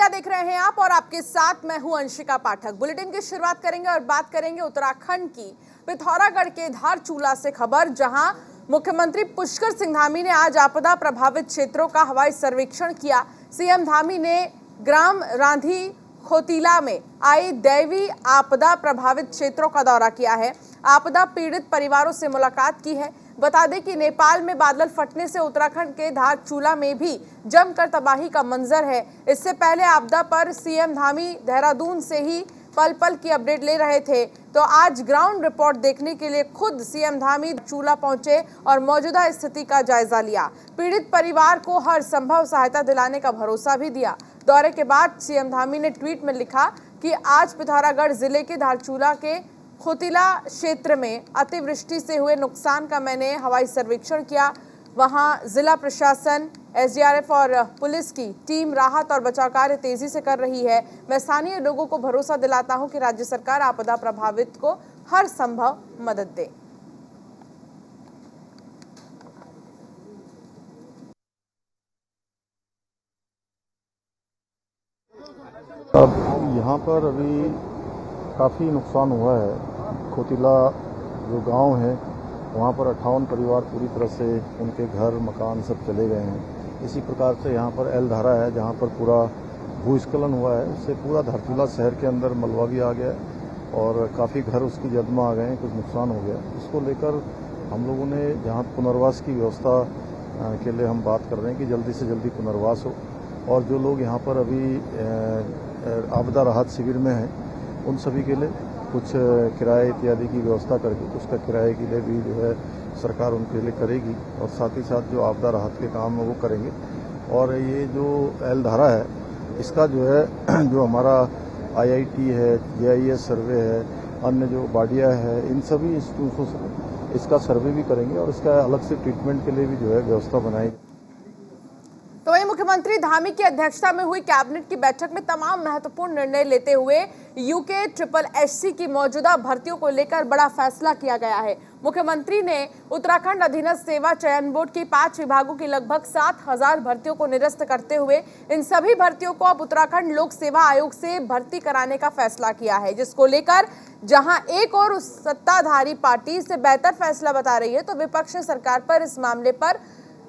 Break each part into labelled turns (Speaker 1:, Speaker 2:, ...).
Speaker 1: India देख रहे हैं आप और आपके साथ मैं हूं अंशिका पाठक। बुलेटिन की शुरुआत करेंगे और बात करेंगे उत्तराखंड की पिथौरागढ़ के धारचूला से खबर, जहां मुख्यमंत्री पुष्कर सिंह धामी ने आज आपदा प्रभावित क्षेत्रों का हवाई सर्वेक्षण किया। सीएम धामी ने ग्राम रांधी खोतीला में आई दैवी आपदा प्रभावित क्षेत्रों का दौरा किया है। आपदा पीड़ित परिवारों से मुलाकात की है। बता दें कि नेपाल में बादल फटने से उत्तराखंड के धारचूला में भी जमकर तबाही का मंजर है। इससे पहले आपदा पर सीएम धामी देहरादून से ही पल पल की अपडेट ले रहे थे, तो आज ग्राउंड रिपोर्ट देखने के लिए खुद सीएम धामी चूला पहुंचे और मौजूदा स्थिति का जायजा लिया। पीड़ित परिवार को हर संभव सहायता दिलाने का भरोसा भी दिया। दौरे के बाद सीएम धामी ने ट्वीट में लिखा कि आज पिथौरागढ़ जिले के धारचूला के खोतीला क्षेत्र में अतिवृष्टि से हुए नुकसान का मैंने हवाई सर्वेक्षण किया। वहां जिला प्रशासन, एसडीआरएफ और पुलिस की टीम राहत और बचाव कार्य तेजी से कर रही है। मैं स्थानीय लोगों को भरोसा दिलाता हूं कि राज्य सरकार आपदा प्रभावित को हर संभव मदद दे।
Speaker 2: अब यहाँ पर अभी काफ़ी नुकसान हुआ है। खोतीला जो गांव है वहाँ पर 58 परिवार पूरी तरह से उनके घर मकान सब चले गए हैं। इसी प्रकार से यहाँ पर एलधारा है जहाँ पर पूरा भूस्खलन हुआ है, उससे पूरा धारचूला शहर के अंदर मलबा भी आ गया और काफ़ी घर उसकी जद में आ गए हैं, कुछ नुकसान हो गया। इसको लेकर हम लोगों ने जहाँ पुनर्वास की व्यवस्था के लिए हम बात कर रहे हैं कि जल्दी से जल्दी पुनर्वास हो, और जो लोग यहाँ पर अभी आपदा राहत शिविर में हैं उन सभी के लिए कुछ किराए इत्यादि की व्यवस्था करके उसका किराए के लिए भी जो है सरकार उनके लिए करेगी, और साथ ही साथ जो आपदा राहत के काम है वो करेंगे। और ये जो एलधारा है इसका जो है जो हमारा आईआईटी है, जीआईएस सर्वे है, अन्य जो बाडिया है, इन सभी इंस्टीट्यूटों से इसका सर्वे भी करेंगे और इसका अलग से ट्रीटमेंट के लिए भी जो है व्यवस्था बनाएगी।
Speaker 1: तो वहीं मुख्यमंत्री धामी की अध्यक्षता में हुई कैबिनेट की बैठक में तमाम महत्वपूर्ण निर्णय लेते हुए यूके SSSC की मौजूदा भर्तियों को लेकर बड़ा फैसला किया गया है। मुख्यमंत्री ने उत्तराखंड अधीनस्थ सेवा चयन बोर्ड की 5 विभागों की लगभग 7,000 भर्तियों को निरस्त करते हुए इन सभी भर्तियों को अब उत्तराखंड लोक सेवा आयोग से भर्ती कराने का फैसला किया है, जिसको लेकर जहां एक और सत्ताधारी पार्टी इसे बेहतर फैसला बता रही है, तो विपक्ष ने सरकार पर इस मामले पर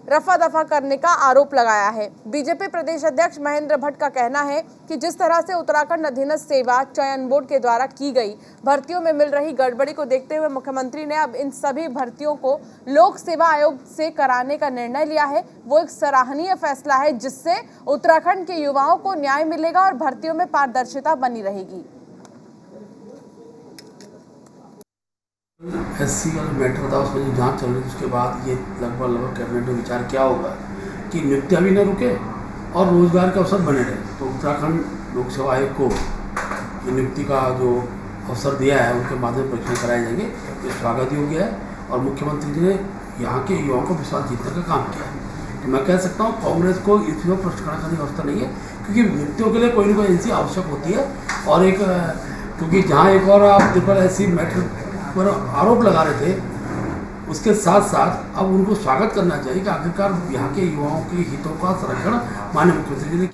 Speaker 1: रफा दफा करने का आरोप लगाया है। बीजेपी प्रदेश अध्यक्ष महेंद्र भट्ट का कहना है कि जिस तरह से उत्तराखंड अधीनस्थ सेवा चयन बोर्ड के द्वारा की गई भर्तियों में मिल रही गड़बड़ी को देखते हुए मुख्यमंत्री ने अब इन सभी भर्तियों को लोक सेवा आयोग से कराने का निर्णय लिया है। वो एक सराहनीय फैसला है, जिससे उत्तराखंड के युवाओं को न्याय मिलेगा और भर्तियों में पारदर्शिता बनी रहेगी।
Speaker 3: SC का मैटर था, उसमें जो जांच चल रही थी, उसके बाद ये लगभग कैबिनेट में विचार क्या होगा कि नियुक्तियाँ भी न रुके और रोजगार के अवसर बने रहे। तो उत्तराखंड लोक सेवा आयोग को ये नियुक्ति का जो अवसर दिया है उनके माध्यम परीक्षण कराए जाएंगे, ये स्वागत योग्य है। और मुख्यमंत्री जी ने यहाँ के युवाओं को विश्वास जीतने का काम किया है। तो मैं कह सकता हूँ कांग्रेस को इसमें प्रश्न करने की व्यवस्था नहीं है, क्योंकि नियुक्तियों के लिए कोई ना कोई एजेंसी आवश्यक होती है। और एक क्योंकि जहाँ एक और आप SSSC मैटर पर आरोप लगा रहे थे, उसके साथ साथ अब उनको स्वागत करना चाहिए कि आखिरकार यहाँ के युवाओं के हितों का संरक्षण माननीय मुख्यमंत्री जी ने।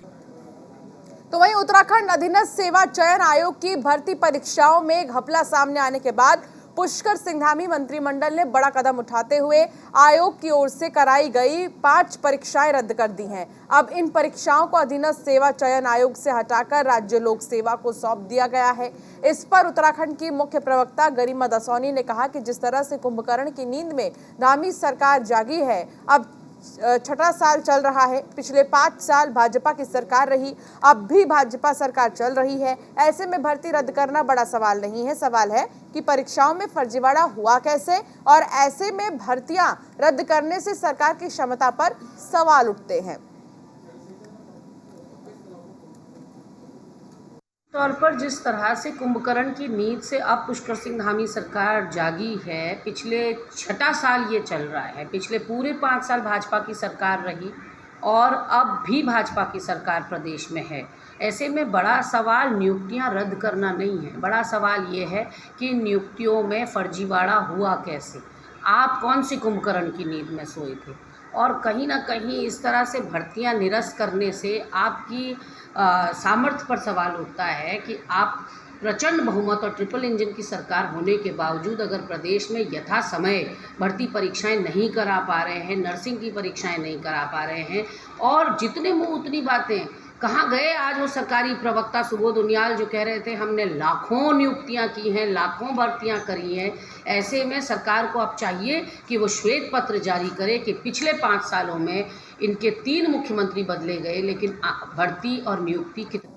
Speaker 1: तो वहीं उत्तराखंड अधीनस्थ सेवा चयन आयोग की भर्ती परीक्षाओं में घपला सामने आने के बाद पुष्कर सिंह धामी मंत्रिमंडल ने बड़ा कदम उठाते हुए आयोग की ओर से कराई गई 5 परीक्षाएं रद्द कर दी हैं। अब इन परीक्षाओं को अधीनस्थ सेवा चयन आयोग से हटाकर राज्य लोक सेवा को सौंप दिया गया है। इस पर उत्तराखंड की मुख्य प्रवक्ता गरिमा दसौनी ने कहा कि जिस तरह से कुंभकर्ण की नींद में धामी सरकार जागी है, अब 6ठा साल चल रहा है। पिछले 5 साल भाजपा की सरकार रही, अब भी भाजपा सरकार चल रही है। ऐसे में भर्ती रद्द करना बड़ा सवाल नहीं है, सवाल है कि परीक्षाओं में फर्जीवाड़ा हुआ कैसे, और ऐसे में भर्तियां रद्द करने से सरकार की क्षमता पर सवाल उठते हैं।
Speaker 4: तौर पर जिस तरह से कुंभकर्ण की नींद से अब पुष्कर सिंह धामी सरकार जागी है, पिछले 6ठा साल ये चल रहा है। पिछले पूरे 5 साल भाजपा की सरकार रही और अब भी भाजपा की सरकार प्रदेश में है। ऐसे में बड़ा सवाल नियुक्तियां रद्द करना नहीं है, बड़ा सवाल ये है कि नियुक्तियों में फर्जीवाड़ा हुआ कैसे। आप कौन सी कुंभकर्ण की नींद में सोए थे? और कहीं ना कहीं इस तरह से भर्तियां निरस्त करने से आपकी सामर्थ्य पर सवाल उठता है कि आप प्रचंड बहुमत और ट्रिपल इंजन की सरकार होने के बावजूद अगर प्रदेश में यथा समय भर्ती परीक्षाएं नहीं करा पा रहे हैं, नर्सिंग की परीक्षाएं नहीं करा पा रहे हैं, और जितने मुंह उतनी बातें, कहाँ गए आज वो सरकारी प्रवक्ता सुबोध उनियाल जो कह रहे थे हमने लाखों नियुक्तियां की हैं, लाखों भर्तियां करी हैं। ऐसे में सरकार को अब चाहिए कि वो श्वेत पत्र जारी करे कि पिछले 5 सालों में इनके 3 मुख्यमंत्री बदले गए, लेकिन भर्ती और नियुक्ति कितनी।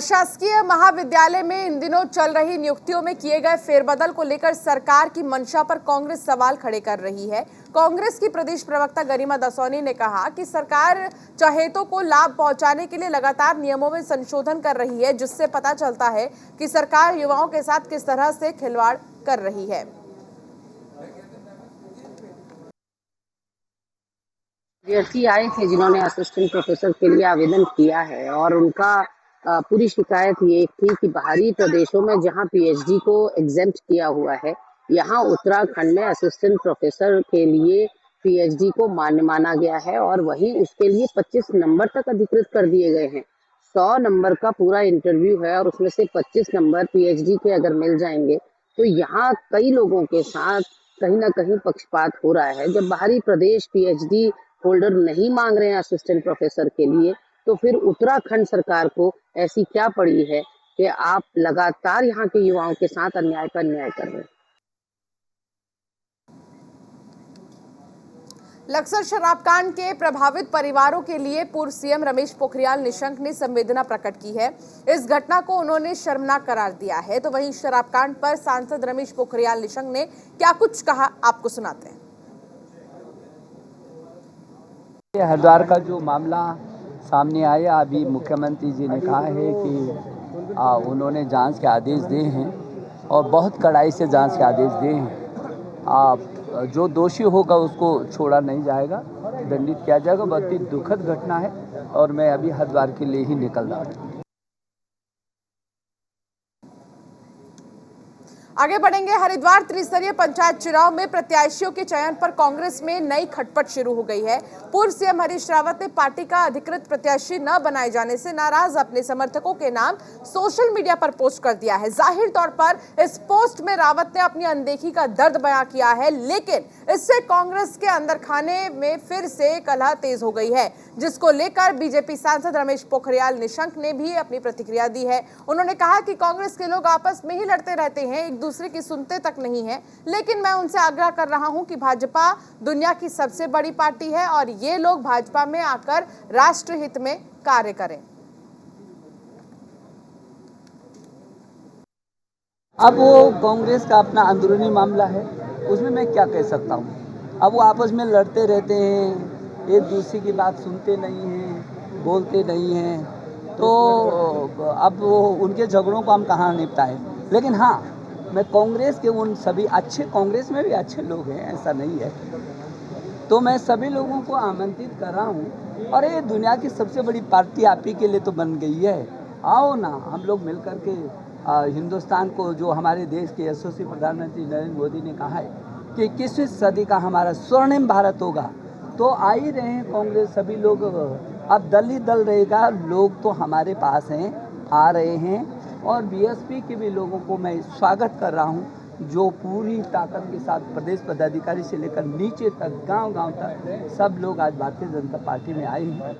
Speaker 1: शासकीय महाविद्यालय में इन दिनों चल रही नियुक्तियों में किए गए फेरबदल को लेकर सरकार की मंशा पर कांग्रेस सवाल खड़े कर रही है। कांग्रेस की प्रदेश प्रवक्ता गरिमा दसौनी ने कहा कि सरकार चहेतों को लाभ पहुंचाने के लिए लगातार नियमों में संशोधन कर रही है, जिससे पता चलता है कि सरकार युवाओं के साथ किस तरह से खिलवाड़ कर रही है।
Speaker 4: विद्यार्थी आए थे जिन्होंने असिस्टेंट प्रोफेसर के लिए आवेदन किया है, और उनका पूरी शिकायत ये थी कि बाहरी प्रदेशों में जहां पीएचडी को एग्जेम्प्ट किया हुआ है, यहाँ उत्तराखंड में असिस्टेंट प्रोफेसर के लिए पीएचडी को मान्य माना गया है, और वहीं उसके लिए 25 नंबर तक अधिकृत कर दिए गए हैं। 100 नंबर का पूरा इंटरव्यू है और उसमें से 25 नंबर पीएचडी के अगर मिल जाएंगे तो यहाँ कई लोगों के साथ कहीं ना कहीं पक्षपात हो रहा है। जब बाहरी प्रदेश पीएचडी होल्डर नहीं मांग रहे हैं असिस्टेंट प्रोफेसर के लिए, तो फिर उत्तराखंड सरकार को ऐसी क्या पड़ी है कि आप लगातार यहाँ के युवाओं के साथ अन्याय पर अन्याय कर रहे हैं।
Speaker 1: लक्सर शराबकांड के प्रभावित परिवारों के लिए पूर्व सीएम रमेश पोखरियाल निशंक ने संवेदना प्रकट की है। इस घटना को उन्होंने शर्मनाक करार दिया है। तो वहीं शराबकांड पर सांसद रमेश पोखरियाल निशंक ने क्या कुछ कहा, आपको सुनाते हैं।
Speaker 5: हरिद्वार का जो मामला सामने आया, अभी मुख्यमंत्री जी ने कहा है कि उन्होंने जांच के आदेश दिए हैं और बहुत कड़ाई से जांच के आदेश दिए हैं। जो दोषी होगा उसको छोड़ा नहीं जाएगा, दंडित किया जाएगा। बहुत ही दुखद घटना है और मैं अभी हरिद्वार के लिए ही निकल रहा हूँ।
Speaker 1: आगे बढ़ेंगे। हरिद्वार त्रिस्तरीय पंचायत चुनाव में प्रत्याशियों के चयन पर कांग्रेस में नई खटपट शुरू हो गई है। पूर्व सीएम हरीश रावत ने पार्टी का अधिकृत प्रत्याशी न बनाए जाने से नाराज अपने समर्थकों के नाम सोशल मीडिया पर पोस्ट कर दिया है। जाहिर तौर पर इस पोस्ट में रावत ने अपनी अनदेखी का दर्द बयां किया है, लेकिन इससे कांग्रेस के अंदर खाने में फिर से कलह तेज हो गई है, जिसको लेकर बीजेपी सांसद रमेश पोखरियाल निशंक ने भी अपनी प्रतिक्रिया दी है। उन्होंने कहा कि कांग्रेस के लोग आपस में ही लड़ते रहते हैं, एक दूसरे की सुनते तक नहीं है, लेकिन मैं उनसे आग्रह कर रहा हूं कि भाजपा दुनिया की सबसे बड़ी पार्टी है और ये लोग भाजपा में आकर राष्ट्र हित में कार्य करें।
Speaker 5: अब वो कांग्रेस का अपना अंदरूनी मामला है, उसमें मैं क्या कह सकता हूँ। अब वो आपस में लड़ते रहते हैं, एक दूसरे की बात सुनते नहीं हैं, बोलते नहीं हैं, तो अब वो उनके झगड़ों को हम कहाँ निपटाएं। लेकिन हाँ, मैं कांग्रेस के उन सभी अच्छे, कांग्रेस में भी अच्छे लोग हैं, ऐसा नहीं है, तो मैं सभी लोगों को आमंत्रित कर रहा हूँ। और ये दुनिया की सबसे बड़ी पार्टी आप ही के लिए तो बन गई है, आओ ना हम लोग मिलकर के हिंदुस्तान को, जो हमारे देश के यशस्वी प्रधानमंत्री नरेंद्र मोदी ने कहा है कि 21वीं सदी का हमारा स्वर्णिम भारत होगा, तो आ ही रहे हैं कांग्रेस सभी लोग। अब दल ही दल रहेगा, लोग तो हमारे पास हैं, आ रहे हैं। और बीएसपी के भी लोगों को मैं स्वागत कर रहा हूं, जो पूरी ताकत के साथ प्रदेश पदाधिकारी से लेकर नीचे तक, गांव-गांव तक सब लोग आज भारतीय जनता पार्टी में आए हैं।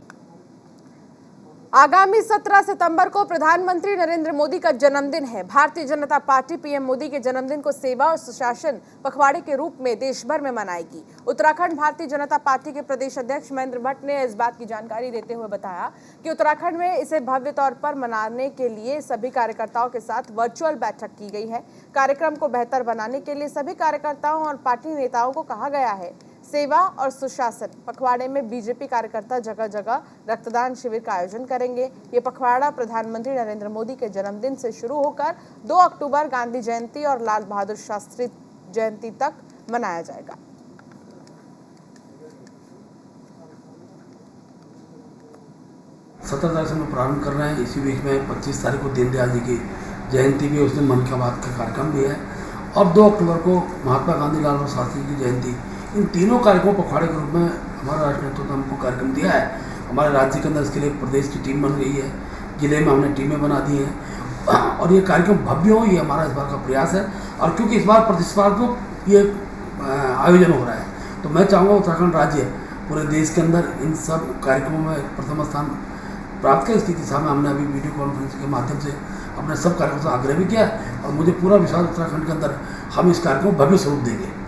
Speaker 1: आगामी 17 सितंबर को प्रधानमंत्री नरेंद्र मोदी का जन्मदिन है। भारतीय जनता पार्टी पीएम मोदी के जन्मदिन को सेवा और सुशासन पखवाड़े के रूप में देश भर में मनाएगी। उत्तराखंड भारतीय जनता पार्टी के प्रदेश अध्यक्ष महेंद्र भट्ट ने इस बात की जानकारी देते हुए बताया कि उत्तराखंड में इसे भव्य तौर पर मनाने के लिए सभी कार्यकर्ताओं के साथ वर्चुअल बैठक की गई है। कार्यक्रम को बेहतर बनाने के लिए सभी कार्यकर्ताओं और पार्टी नेताओं को कहा गया है। सेवा और सुशासन पखवाड़े में बीजेपी कार्यकर्ता जगह जगह रक्तदान शिविर का आयोजन करेंगे। ये पखवाड़ा प्रधानमंत्री नरेंद्र मोदी के जन्मदिन से शुरू होकर 2 अक्टूबर गांधी जयंती और लाल बहादुर शास्त्री जयंती तक मनाया जाएगा।
Speaker 3: सत्रह तारीख से हम प्रारंभ कर रहे हैं। इसी वीक में 25 तारीख को दीनदयाल जी की जयंती भी, उस दिन मन की बात का कार्यक्रम भी है, और 2 अक्टूबर को महात्मा गांधी लाल बहादुर शास्त्री की जयंती, इन तीनों कार्यक्रमों पखवाड़े के रूप में हमारा राष्ट्रीय नेतृत्व हमको कार्यक्रम दिया है। हमारे राज्य के अंदर इसके लिए प्रदेश की टीम बन रही है, जिले में हमने टीमें बना दी हैं और ये कार्यक्रम भव्य हो, ये हमारा इस बार का प्रयास है। और क्योंकि इस बार प्रतिस्पर्धात्मक ये आयोजन हो रहा है, तो मैं चाहूँगा उत्तराखंड राज्य पूरे देश के अंदर इन सब कार्यक्रमों में प्रथम स्थान प्राप्त करे। इसकी दिशा में हमने अभी वीडियो कॉन्फ्रेंस के माध्यम से अपने सब कार्यक्रमों से आग्रह भी किया है और मुझे पूरा विश्वास उत्तराखंड के अंदर हम इस कार्यक्रम को भव्य स्वरूप देंगे।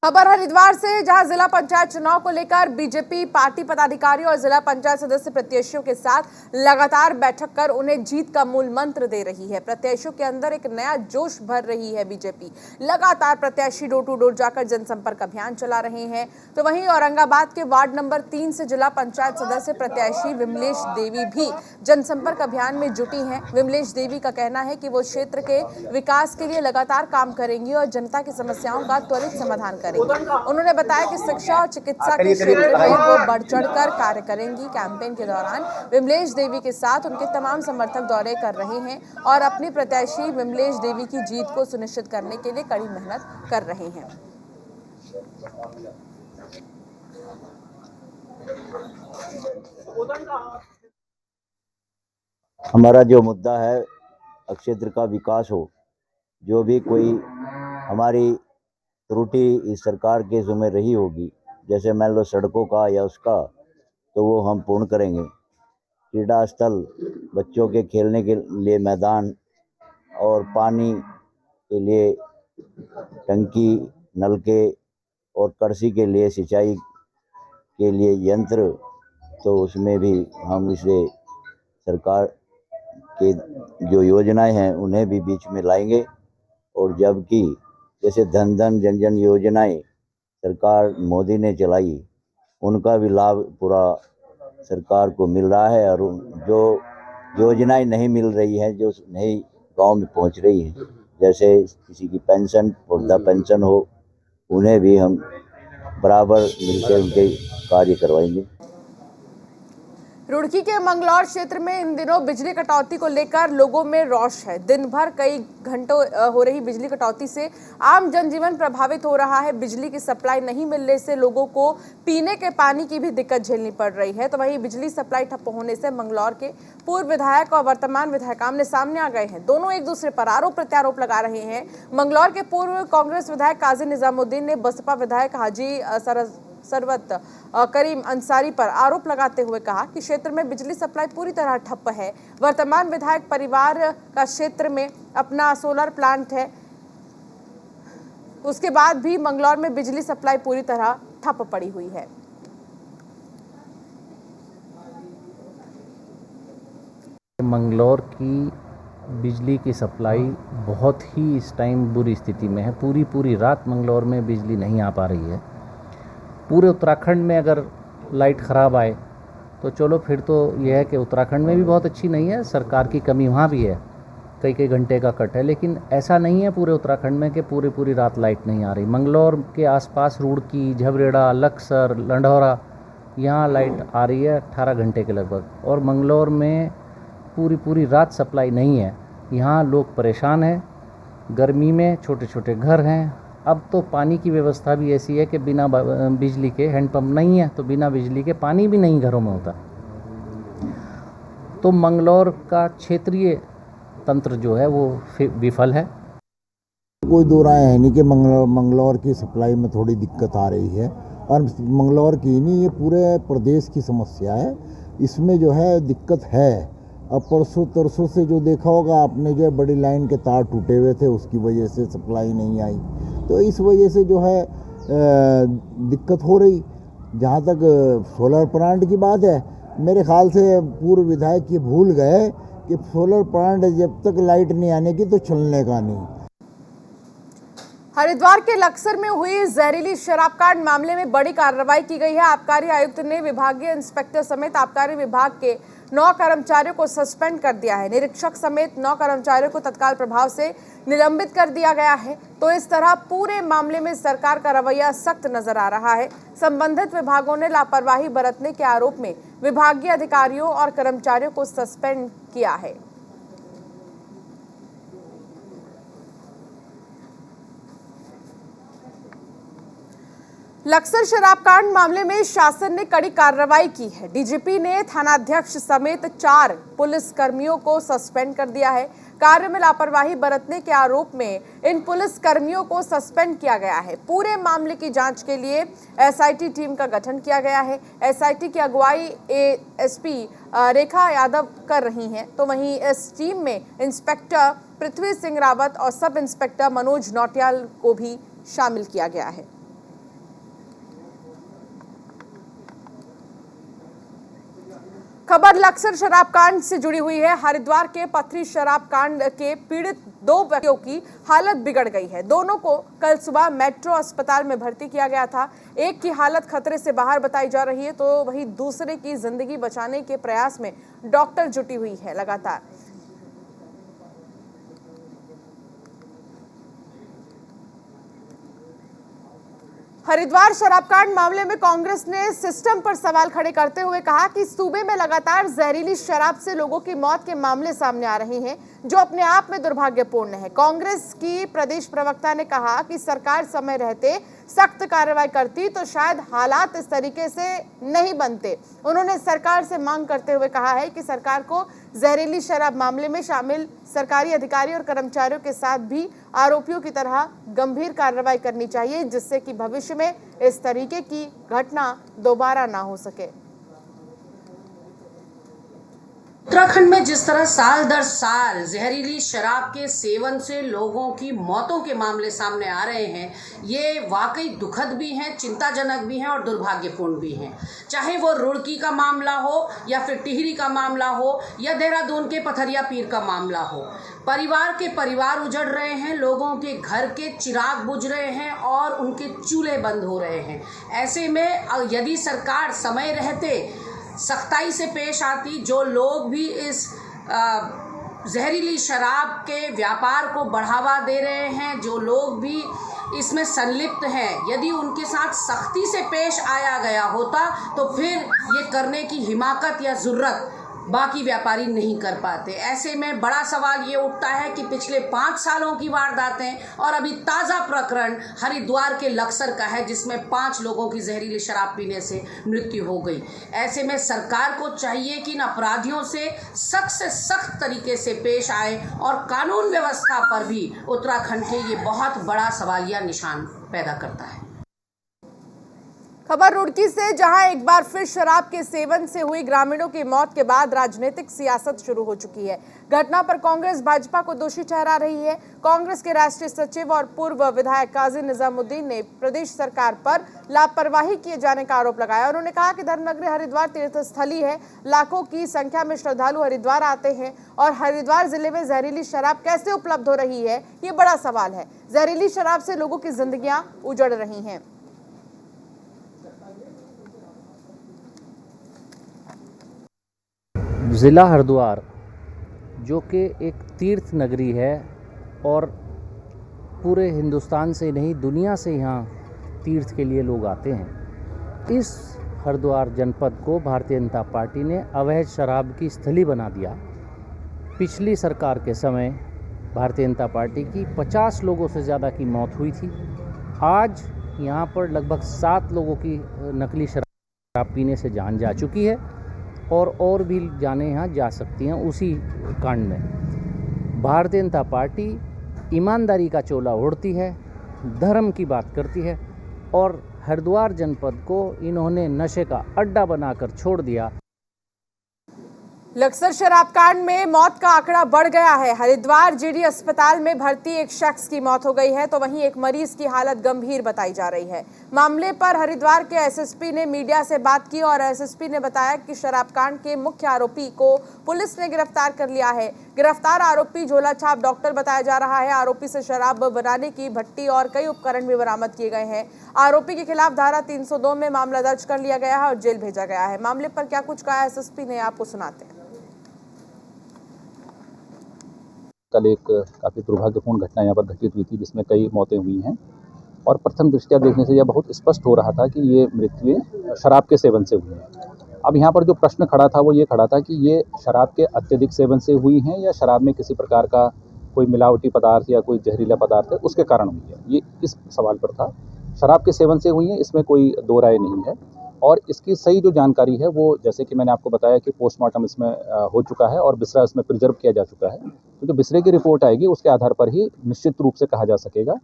Speaker 1: खबर हरिद्वार से, जहां जिला पंचायत चुनाव को लेकर बीजेपी पार्टी पदाधिकारियों और जिला पंचायत सदस्य प्रत्याशियों के साथ लगातार बैठक कर उन्हें जीत का मूल मंत्र दे रही है। प्रत्याशियों के अंदर एक नया जोश भर रही है बीजेपी। लगातार प्रत्याशी डोर टू डोर जाकर जनसंपर्क अभियान चला रहे हैं। तो वहीं औरंगाबाद के वार्ड नंबर 3 से जिला पंचायत सदस्य प्रत्याशी विमलेश देवी भी जनसंपर्क अभियान में जुटी हैं। विमलेश देवी का कहना है कि वो क्षेत्र के विकास के लिए लगातार काम करेंगी और जनता की समस्याओं का त्वरित समाधान करेंगी। उन्होंने बताया कि शिक्षा और चिकित्सा के क्षेत्र में वो बढ़ चढ़कर कार्य करेंगी। कैंपेन के दौरान विमलेश देवी के साथ उनके तमाम समर्थक दौरे कर रहे हैं और अपनी प्रत्याशी विमलेश देवी की जीत को सुनिश्चित करने के लिए कड़ी मेहनत कर रहे हैं।
Speaker 6: हमारा जो मुद्दा है क्षेत्र का विकास हो, जो भी कोई हमारी त्रुटि इस सरकार के समय रही होगी, जैसे मान लो सड़कों का या उसका, तो वो हम पूर्ण करेंगे। क्रीड़ा स्थल, बच्चों के खेलने के लिए मैदान और पानी के लिए टंकी, नलके और कृषि के लिए सिंचाई के लिए यंत्र, तो उसमें भी हम इसे सरकार के जो योजनाएं हैं उन्हें भी बीच में लाएंगे। और जबकि जैसे धन धन जन जन योजनाएं सरकार मोदी ने चलाई, उनका भी लाभ पूरा सरकार को मिल रहा है। और जो योजनाएं नहीं मिल रही हैं, जो नई गांव में पहुंच रही हैं, जैसे किसी की पेंशन, वृद्धा पेंशन हो, उन्हें भी हम बराबर मिलकर उनके कार्य करवाएंगे।
Speaker 1: रुड़की के मंगलौर क्षेत्र में इन दिनों बिजली कटौती को लेकर लोगों में रोष है। दिन भर कई घंटों हो रही बिजली कटौती से आम जनजीवन प्रभावित हो रहा है। बिजली की सप्लाई नहीं मिलने से लोगों को पीने के पानी की भी दिक्कत झेलनी पड़ रही है। तो वहीं बिजली सप्लाई ठप होने से मंगलौर के पूर्व विधायक और वर्तमान विधायक आमने सामने आ गए हैं। दोनों एक दूसरे पर आरोप प्रत्यारोप लगा रहे हैं। मंगलौर के पूर्व कांग्रेस विधायक काजी निजामुद्दीन ने बसपा विधायक हाजी सरवत करीम अंसारी पर आरोप लगाते हुए कहा कि क्षेत्र में बिजली सप्लाई पूरी तरह ठप है। वर्तमान विधायक परिवार का क्षेत्र में अपना सोलर प्लांट है, उसके बाद भी मंगलौर में बिजली सप्लाई पूरी तरह ठप पड़ी हुई है।
Speaker 7: मंगलौर की बिजली की सप्लाई बहुत ही इस टाइम बुरी स्थिति में है। पूरी रात मंगलौर में बिजली नहीं आ पा रही है। पूरे उत्तराखंड में अगर लाइट ख़राब आए तो चलो, फिर तो यह है कि उत्तराखंड में भी बहुत अच्छी नहीं है, सरकार की कमी वहाँ भी है, कई घंटे का कट है। लेकिन ऐसा नहीं है पूरे उत्तराखंड में कि पूरी रात लाइट नहीं आ रही। मंगलौर के आसपास रुड़की, झबरेड़ा, लक्सर, लंढौरा, यहाँ लाइट आ रही है 18 घंटे के लगभग। और मंगलौर में पूरी रात सप्लाई नहीं है। यहाँ लोग परेशान हैं, गर्मी में छोटे घर हैं। अब तो पानी की व्यवस्था भी ऐसी है कि बिना बिजली के, हैंडपम्प नहीं है तो बिना बिजली के पानी भी नहीं घरों में होता। तो मंगलौर का क्षेत्रीय तंत्र जो है वो विफल है।
Speaker 8: कोई दो राय है नहीं कि मंगलौर की सप्लाई में थोड़ी दिक्कत आ रही है, और मंगलौर की नहीं, ये पूरे प्रदेश की समस्या है। इसमें जो है दिक्कत है। अब परसों तरसों से जो देखा होगा आपने, जो बड़ी लाइन के तार टूटे हुए थे, उसकी वजह से सप्लाई नहीं आई। तो इस वजह से जो है दिक्कत हो रही। जहाँ तक सोलर प्लांट की बात है, मेरे ख्याल से पूर्व विधायक ये भूल गए कि सोलर प्लांट जब तक लाइट नहीं आने की तो चलने का नहीं।
Speaker 1: हरिद्वार के लक्सर में हुई जहरीली शराब कांड मामले में बड़ी कार्रवाई की गई है। आबकारी आयुक्त ने विभागीय इंस्पेक्टर समेत आबकारी विभाग के 9 कर्मचारियों को सस्पेंड कर दिया है। निरीक्षक समेत 9 कर्मचारियों को तत्काल प्रभाव से निलंबित कर दिया गया है। तो इस तरह पूरे मामले में सरकार का रवैया सख्त नजर आ रहा है। संबंधित विभागों ने लापरवाही बरतने के आरोप में विभागीय अधिकारियों और कर्मचारियों को सस्पेंड किया है। लक्सर शराब कांड मामले में शासन ने कड़ी कार्रवाई की है। डीजीपी ने थानाध्यक्ष समेत 4 पुलिस कर्मियों को सस्पेंड कर दिया है। कार्य में लापरवाही बरतने के आरोप में इन पुलिस कर्मियों को सस्पेंड किया गया है। पूरे मामले की जांच के लिए एसआईटी टीम का गठन किया गया है। एसआईटी की अगुवाई एएसपी रेखा यादव कर रही हैं, तो वहीं इस टीम में इंस्पेक्टर पृथ्वी सिंह रावत और सब इंस्पेक्टर मनोज नौटियाल को भी शामिल किया गया है। खबर लक्सर शराब कांड से जुड़ी हुई है। हरिद्वार के पथरी शराब कांड के पीड़ित 2 व्यक्तियों की हालत बिगड़ गई है। दोनों को कल सुबह मेट्रो अस्पताल में भर्ती किया गया था। एक की हालत खतरे से बाहर बताई जा रही है, तो वहीं दूसरे की जिंदगी बचाने के प्रयास में डॉक्टर जुटी हुई है लगातार। हरिद्वार शराबकांड मामले में कांग्रेस ने सिस्टम पर सवाल खड़े करते हुए कहा कि सूबे में लगातार जहरीली शराब से लोगों की मौत के मामले सामने आ रहे हैं, जो अपने आप में दुर्भाग्यपूर्ण है। कांग्रेस की प्रदेश प्रवक्ता ने कहा कि सरकार समय रहते सख्त कार्रवाई करती तो शायद हालात इस तरीके से नहीं बनते। उन्होंने सरकार से मांग करते हुए कहा है कि सरकार को जहरीली शराब मामले में शामिल सरकारी अधिकारियों और कर्मचारियों के साथ भी आरोपियों की तरह गंभीर कार्रवाई करनी चाहिए, जिससे कि भविष्य में इस तरीके की घटना दोबारा ना हो सके।
Speaker 4: उत्तराखंड में जिस तरह साल दर साल जहरीली शराब के सेवन से लोगों की मौतों के मामले सामने आ रहे हैं, ये वाकई दुखद भी हैं, चिंताजनक भी हैं और दुर्भाग्यपूर्ण भी हैं। चाहे वो रुड़की का मामला हो या फिर टिहरी का मामला हो या देहरादून के पथरिया पीर का मामला हो, परिवार के परिवार उजड़ रहे हैं, लोगों के घर के चिराग बुझ रहे हैं और उनके चूल्हे बंद हो रहे हैं। ऐसे में यदि सरकार समय रहते सख्ताई से पेश आती, जो लोग भी इस जहरीली शराब के व्यापार को बढ़ावा दे रहे हैं, जो लोग भी इसमें संलिप्त हैं, यदि उनके साथ सख्ती से पेश आया गया होता तो फिर ये करने की हिमाकत या ज़रूरत बाकी व्यापारी नहीं कर पाते। ऐसे में बड़ा सवाल ये उठता है कि पिछले 5 सालों की वारदातें और अभी ताज़ा प्रकरण हरिद्वार के लक्सर का है, जिसमें 5 लोगों की जहरीली शराब पीने से मृत्यु हो गई। ऐसे में सरकार को चाहिए कि इन अपराधियों से सख्त तरीके से पेश आए और कानून व्यवस्था पर भी उत्तराखंड के ये बहुत बड़ा सवालिया निशान पैदा करता है।
Speaker 1: खबर रुड़की से, जहां एक बार फिर शराब के सेवन से हुई ग्रामीणों की मौत के बाद राजनीतिक सियासत शुरू हो चुकी है। घटना पर कांग्रेस भाजपा को दोषी ठहरा रही है। कांग्रेस के राष्ट्रीय सचिव और पूर्व विधायक काजी निजामुद्दीन ने प्रदेश सरकार पर लापरवाही किए जाने का आरोप लगाया। उन्होंने कहा कि धर्मनगरी हरिद्वार तीर्थस्थली है, लाखों की संख्या में श्रद्धालु हरिद्वार आते हैं और हरिद्वार जिले में जहरीली शराब कैसे उपलब्ध हो रही है, ये बड़ा सवाल है। जहरीली शराब से लोगों की जिंदगियां उजड़ रही हैं।
Speaker 7: ज़िला हरिद्वार जो कि एक तीर्थ नगरी है और पूरे हिंदुस्तान से नहीं दुनिया से यहाँ तीर्थ के लिए लोग आते हैं, इस हरिद्वार जनपद को भारतीय जनता पार्टी ने अवैध शराब की स्थली बना दिया। पिछली सरकार के समय भारतीय जनता पार्टी की 50 लोगों से ज़्यादा की मौत हुई थी। आज यहाँ पर लगभग 7 लोगों की नकली शराब पीने से जान जा चुकी है और भी जाने यहाँ जा सकती हैं। उसी कांड में भारतीय जनता पार्टी ईमानदारी का चोला ओढ़ती है, धर्म की बात करती है और हरिद्वार जनपद को इन्होंने नशे का अड्डा बनाकर छोड़ दिया।
Speaker 1: लक्सर शराब कांड में मौत का आंकड़ा बढ़ गया है। हरिद्वार जीडी अस्पताल में भर्ती एक शख्स की मौत हो गई है, तो वहीं एक मरीज की हालत गंभीर बताई जा रही है। मामले पर हरिद्वार के एसएसपी ने मीडिया से बात की और एसएसपी ने बताया कि शराब कांड के मुख्य आरोपी को पुलिस ने गिरफ्तार कर लिया है। गिरफ्तार आरोपी झोला छाप डॉक्टर बताया जा रहा है। आरोपी से शराब बनाने की भट्टी और कई उपकरण भी बरामद किए गए हैं। आरोपी के खिलाफ धारा 302 में मामला दर्ज कर लिया गया है और जेल भेजा गया है। मामले पर क्या कुछ कहा एसएसपी ने, आपको सुनाते हैं।
Speaker 9: कल एक काफ़ी दुर्भाग्यपूर्ण घटना यहाँ पर घटित हुई थी, जिसमें कई मौतें हुई हैं और प्रथम दृष्टया देखने से यह बहुत स्पष्ट हो रहा था कि ये मृत्युएं शराब के सेवन से हुई हैं। अब यहाँ पर जो प्रश्न खड़ा था वो ये खड़ा था कि ये शराब के अत्यधिक सेवन से हुई हैं या शराब में किसी प्रकार का कोई मिलावटी पदार्थ या कोई जहरीला पदार्थ है उसके कारण हुई है। ये इस सवाल पर था। शराब के सेवन से हुई हैं, इसमें कोई दो राय नहीं है। और इसकी सही जो जानकारी है वो जैसे कि मैंने आपको बताया कि पोस्टमार्टम इसमें हो चुका है और बिस्रा इसमें प्रिजर्व किया जा चुका है। तो जो बिस्रे की रिपोर्ट आएगी उसके आधार पर ही निश्चित रूप से कहा जा सकेगा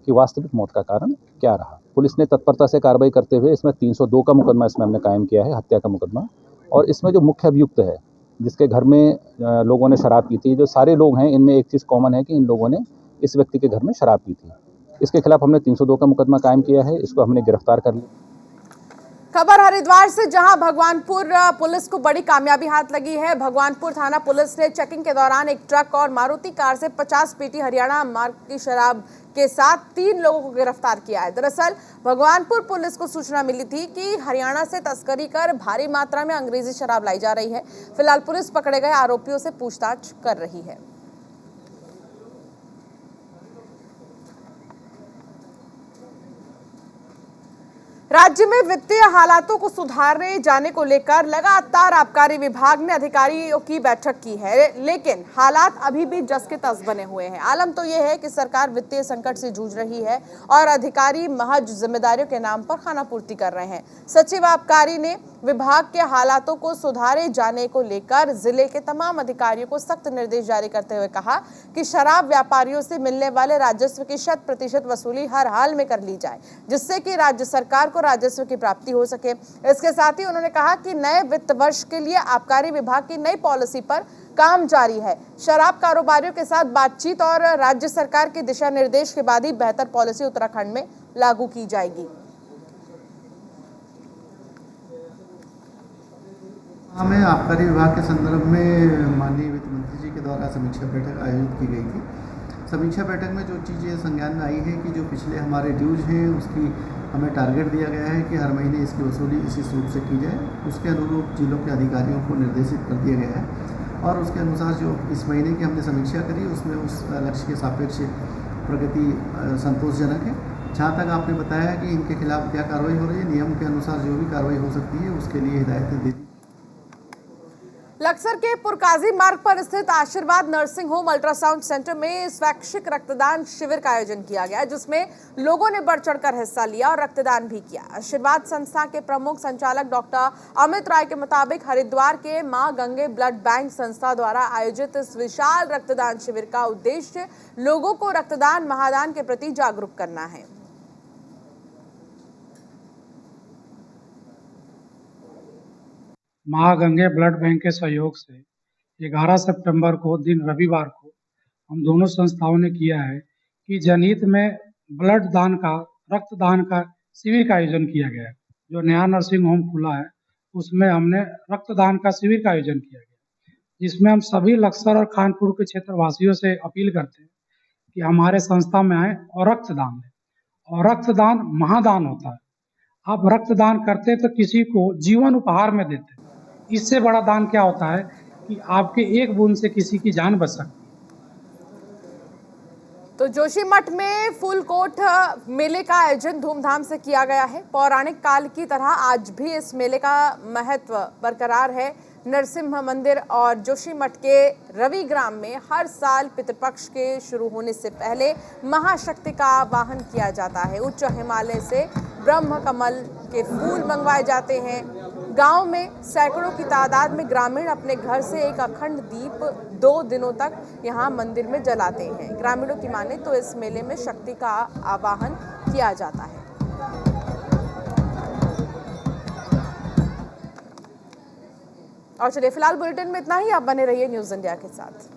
Speaker 9: कि वास्तविक मौत का कारण क्या रहा। पुलिस ने तत्परता से कार्रवाई करते हुए इसमें 302 का मुकदमा इसमें हमने कायम किया है, हत्या का मुकदमा। और इसमें जो मुख्य अभियुक्त है जिसके घर में लोगों ने शराब पी थी, जो सारे लोग हैं इनमें एक चीज़ कॉमन है कि इन लोगों ने इस व्यक्ति के घर में शराब पी थी। इसके खिलाफ हमने 302 का मुकदमा कायम किया है, इसको हमने गिरफ्तार कर लिया।
Speaker 1: खबर हरिद्वार से, जहां भगवानपुर पुलिस को बड़ी कामयाबी हाथ लगी है। भगवानपुर थाना पुलिस ने चेकिंग के दौरान एक ट्रक और मारुति कार से 50 पेटी हरियाणा मार्ग की शराब के साथ 3 लोगों को गिरफ्तार किया है। दरअसल भगवानपुर पुलिस को सूचना मिली थी कि हरियाणा से तस्करी कर भारी मात्रा में अंग्रेजी शराब लाई जा रही है। फिलहाल पुलिस पकड़े गए आरोपियों से पूछताछ कर रही है। राज्य में वित्तीय हालातों को सुधारने जाने को लेकर लगातार आबकारी विभाग ने अधिकारियों की बैठक की है, लेकिन हालात अभी भी जस के तस बने हुए हैं। आलम तो यह है कि सरकार वित्तीय संकट से जूझ रही है और अधिकारी महज जिम्मेदारियों के नाम पर खानापूर्ति कर रहे हैं। सचिव आबकारी ने विभाग के हालातों को सुधारे जाने को लेकर जिले के तमाम अधिकारियों को सख्त निर्देश जारी करते हुए कहा कि शराब व्यापारियों से मिलने वाले राजस्व की 100% वसूली हर हाल में कर ली जाए, जिससे कि राज्य सरकार को राजस्व की प्राप्ति हो सके। इसके साथ ही उन्होंने कहा कि नए वित्त वर्ष के लिए आबकारी विभाग की नई पॉलिसी पर काम जारी है। शराब कारोबारियों के साथ बातचीत और राज्य सरकार के दिशा निर्देश के बाद ही बेहतर पॉलिसी उत्तराखंड में लागू की जाएगी।
Speaker 10: हमें आबकारी विभाग के संदर्भ में माननीय वित्त मंत्री जी के द्वारा समीक्षा बैठक आयोजित की गई थी। समीक्षा बैठक में जो चीज़ें संज्ञान में आई है कि जो पिछले हमारे ड्यूज हैं उसकी हमें टारगेट दिया गया है कि हर महीने इसकी वसूली इसी रूप से की जाए। उसके अनुरूप जिलों के अधिकारियों को निर्देशित कर दिया गया है और उसके अनुसार जो इस महीने की हमने समीक्षा करी उसमें उस लक्ष्य के सापेक्ष प्रगति संतोषजनक है। जहाँ तक आपने बताया कि इनके खिलाफ क्या कार्रवाई हो रही है, नियम के अनुसार जो भी कार्रवाई हो सकती है उसके लिए हिदायतें दी।
Speaker 1: लक्सर के पुरकाजी मार्ग पर स्थित आशीर्वाद नर्सिंग होम अल्ट्रासाउंड सेंटर में स्वैच्छिक रक्तदान शिविर का आयोजन किया गया, जिसमें लोगों ने बढ़ चढ़कर हिस्सा लिया और रक्तदान भी किया। आशीर्वाद संस्था के प्रमुख संचालक डॉक्टर अमित राय के मुताबिक हरिद्वार के मां गंगे ब्लड बैंक संस्था द्वारा आयोजित इस विशाल रक्तदान शिविर का उद्देश्य लोगों को रक्तदान महादान के प्रति जागरूक करना है।
Speaker 11: महागंगे ब्लड बैंक के सहयोग से 11 सितंबर को दिन रविवार को हम दोनों संस्थाओं ने किया है कि जनहित में ब्लड दान का रक्तदान का शिविर का आयोजन किया गया है। जो नया नर्सिंग होम खुला है उसमें हमने रक्तदान का शिविर का आयोजन किया गया, जिसमें हम सभी लक्सर और खानपुर के क्षेत्रवासियों से अपील करते हैं कि हमारे संस्था में आए और रक्तदान दें। और रक्तदान महादान होता है। आप रक्तदान करते तो किसी को जीवन उपहार में देते। इससे बड़ा दान क्या होता है कि आपके एक बूंद से किसी की जान बच सकती है।
Speaker 1: तो जोशीमठ में फुल कोर्ट मेले का आयोजन धूमधाम से किया गया है। पौराणिक काल की तरह आज भी इस मेले का महत्व बरकरार है। नरसिम्हा मंदिर और जोशीमठ के रवि ग्राम में हर साल पितृपक्ष के शुरू होने से पहले महाशक्ति का आवाहन किया जाता है। उच्च हिमालय से ब्रह्म कमल के फूल मंगवाए जाते हैं। गांव में सैकड़ों की तादाद में ग्रामीण अपने घर से एक अखंड दीप 2 दिनों तक यहां मंदिर में जलाते हैं। ग्रामीणों की माने तो इस मेले में शक्ति का आवाहन किया जाता है। और चलिए फिलहाल बुलेटिन में इतना ही। आप बने रहिए न्यूज़ इंडिया के साथ।